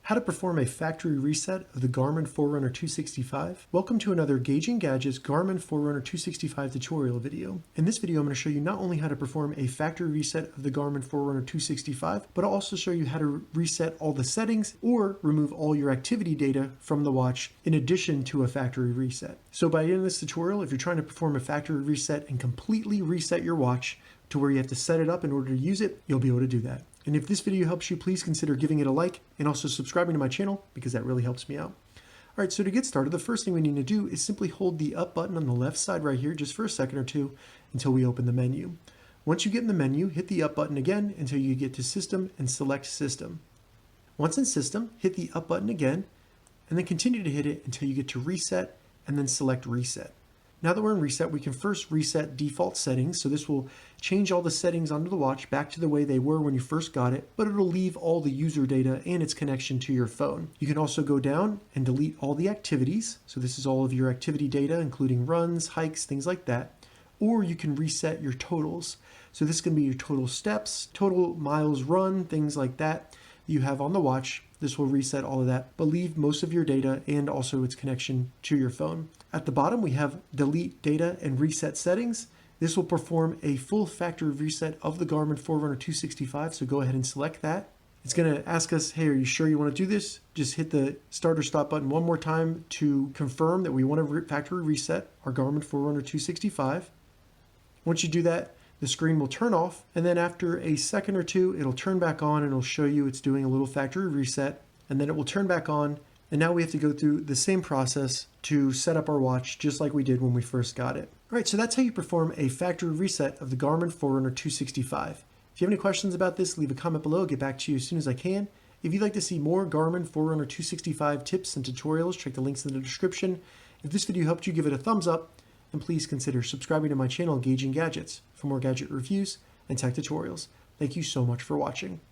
How to perform a factory reset of the Garmin Forerunner 265. Welcome to another Gauging Gadgets Garmin Forerunner 265 tutorial video. In this video, I'm going to show you not only how to perform a factory reset of the Garmin Forerunner 265, but I'll also show you how to reset all the settings or remove all your activity data from the watch in addition to a factory reset. So by the end of this tutorial, if you're trying to perform a factory reset and completely reset your watch to where you have to set it up in order to use it, you'll be able to do that. And if this video helps you, please consider giving it a like and also subscribing to my channel because that really helps me out. All right, so to get started, the first thing we need to do is simply hold the up button on the left side right here just for a second or two until we open the menu. Once you get in the menu, hit the up button again until you get to System and select System. Once in System, hit the up button again and then continue to hit it until you get to Reset and then select Reset. Now that we're in Reset, we can first reset default settings. So this will change all the settings onto the watch back to the way they were when you first got it, but it'll leave all the user data and its connection to your phone. You can also go down and delete all the activities. So this is all of your activity data, including runs, hikes, things like that. Or you can reset your totals. So this can be your total steps, total miles run, things like that you have on the watch. This will reset all of that, but leave most of your data and also its connection to your phone. At the bottom, we have delete data and reset settings. This will perform a full factory reset of the Garmin Forerunner 265, so go ahead and select that. It's going to ask us, hey, are you sure you want to do this? Just hit the start or stop button one more time to confirm that we want to factory reset our Garmin Forerunner 265. Once you do that, the screen will turn off, and then after a second or two, it'll turn back on and it'll show you it's doing a little factory reset, and then it will turn back on. And now we have to go through the same process to set up our watch just like we did when we first got it. All right, so that's how you perform a factory reset of the Garmin Forerunner 265. If you have any questions about this, leave a comment below. I'll get back to you as soon as I can. If you'd like to see more Garmin Forerunner 265 tips and tutorials, check the links in the description. If this video helped you, give it a thumbs up, and please consider subscribing to my channel, Gauging Gadgets, for more gadget reviews and tech tutorials. Thank you so much for watching.